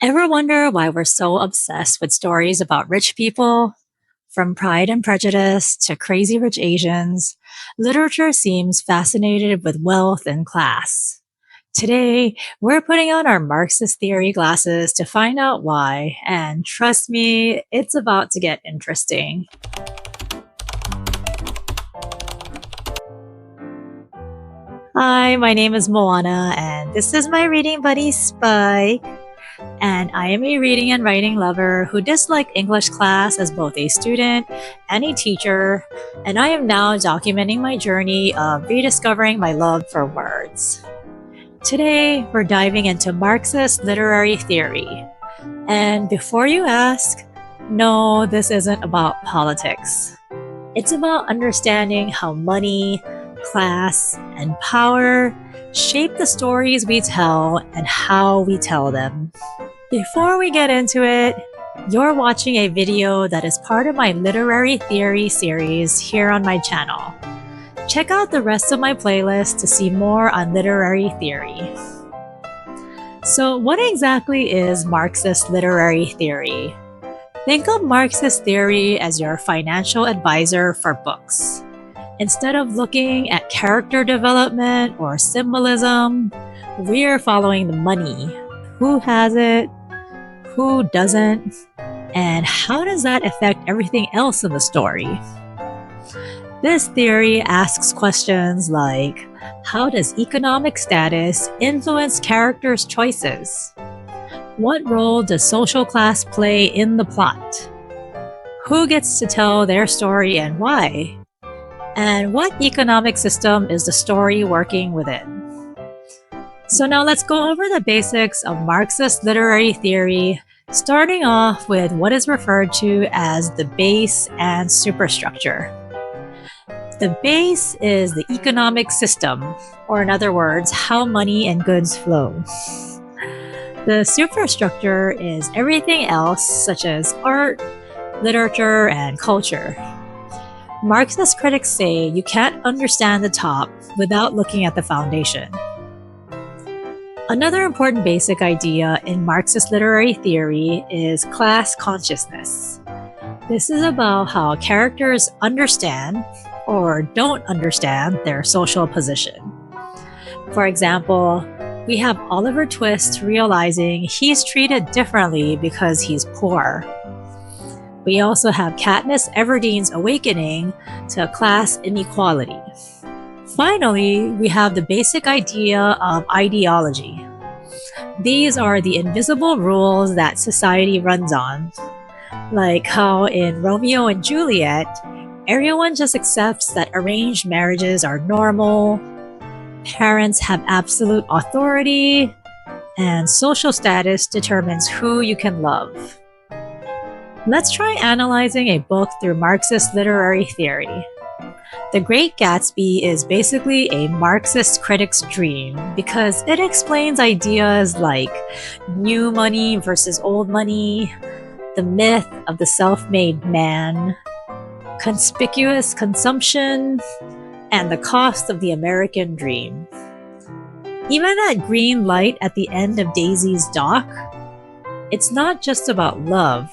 Ever wonder why we're so obsessed with stories about rich people? From Pride and Prejudice to Crazy Rich Asians, literature seems fascinated with wealth and class. Today, we're putting on our Marxist theory glasses to find out why, and trust me, it's about to get interesting. Hi, my name is Moana, and this is my reading buddy Spike. And I am a reading and writing lover who disliked English class as both a student and a teacher, and I am now documenting my journey of rediscovering my love for words. Today, we're diving into Marxist literary theory. And before you ask, no, this isn't about politics. It's about understanding how money, class, and power shape the stories we tell and how we tell them. Before we get into it, you're watching a video that is part of my literary theory series here on my channel. Check out the rest of my playlist to see more on literary theory. So what exactly is Marxist literary theory? Think of Marxist theory as your financial advisor for books. Instead of looking at character development or symbolism, we're following the money. Who has it? Who doesn't? And how does that affect everything else in the story? This theory asks questions like, how does economic status influence characters' choices? What role does social class play in the plot? Who gets to tell their story and why? And what economic system is the story working within? So now let's go over the basics of Marxist literary theory, starting off with what is referred to as the base and superstructure. The base is the economic system, or in other words, how money and goods flow. The superstructure is everything else, such as art, literature, and culture. Marxist critics say you can't understand the top without looking at the foundation. Another important basic idea in Marxist literary theory is class consciousness. This is about how characters understand or don't understand their social position. For example, we have Oliver Twist realizing he's treated differently because he's poor. We also have Katniss Everdeen's awakening to class inequality. Finally, we have the basic idea of ideology. These are the invisible rules that society runs on. Like how in Romeo and Juliet, everyone just accepts that arranged marriages are normal, parents have absolute authority, and social status determines who you can love. Let's try analyzing a book through Marxist literary theory. The Great Gatsby is basically a Marxist critic's dream because it explains ideas like new money versus old money, the myth of the self-made man, conspicuous consumption, and the cost of the American dream. Even that green light at the end of Daisy's dock, it's not just about love.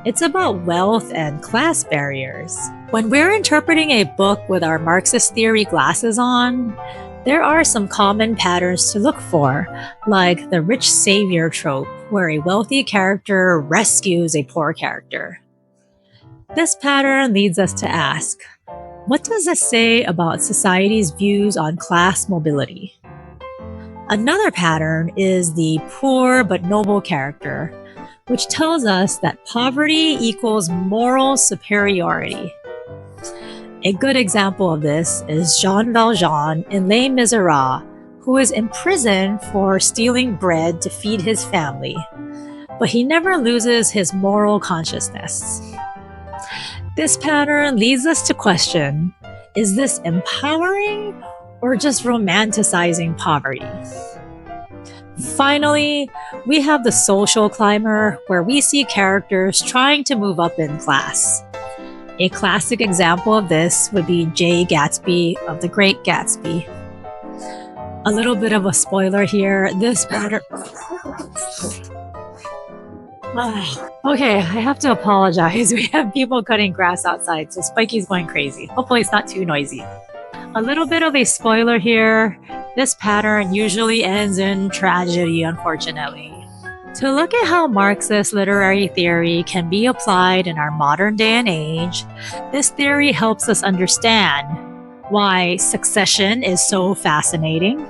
It's about wealth and class barriers. When we're interpreting a book with our Marxist theory glasses on, there are some common patterns to look for, like the rich savior trope, where a wealthy character rescues a poor character. This pattern leads us to ask, what does this say about society's views on class mobility? Another pattern is the poor but noble character, which tells us that poverty equals moral superiority. A good example of this is Jean Valjean in Les Miserables, who is imprisoned for stealing bread to feed his family, but he never loses his moral consciousness. This pattern leads us to question, is this empowering or just romanticizing poverty? Finally, we have the social climber, where we see characters trying to move up in class. A classic example of this would be Jay Gatsby of The Great Gatsby. A little bit of a spoiler here, this pattern Okay, I have to apologize. We have people cutting grass outside, so Spikey's going crazy. Hopefully it's not too noisy. A little bit of a spoiler here. This pattern usually ends in tragedy, unfortunately. To look at how Marxist literary theory can be applied in our modern day and age, this theory helps us understand why Succession is so fascinating,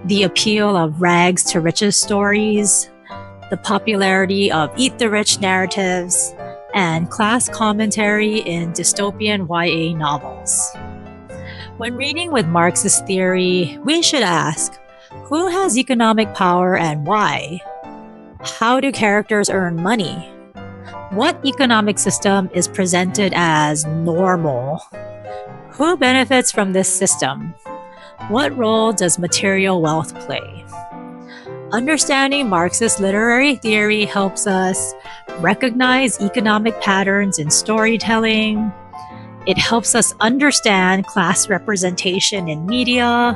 the appeal of rags to riches stories, the popularity of eat the rich narratives, and class commentary in dystopian YA novels. When reading with Marxist theory, we should ask, who has economic power and why? How do characters earn money? What economic system is presented as normal? Who benefits from this system? What role does material wealth play? Understanding Marxist literary theory helps us recognize economic patterns in storytelling. It helps us understand class representation in media.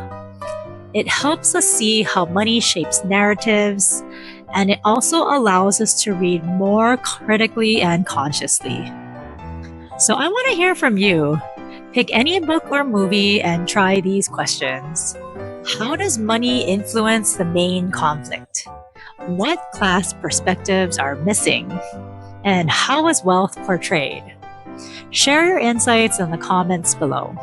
It helps us see how money shapes narratives. And it also allows us to read more critically and consciously. So I want to hear from you. Pick any book or movie and try these questions. How does money influence the main conflict? What class perspectives are missing? And how is wealth portrayed? Share your insights in the comments below.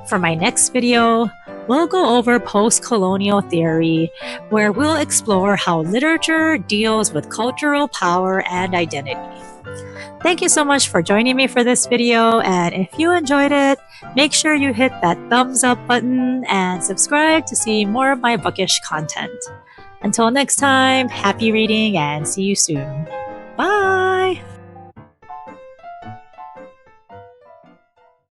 For my next video, we'll go over post-colonial theory, where we'll explore how literature deals with cultural power and identity. Thank you so much for joining me for this video, and if you enjoyed it, make sure you hit that thumbs up button and subscribe to see more of my bookish content. Until next time, happy reading and see you soon. Bye!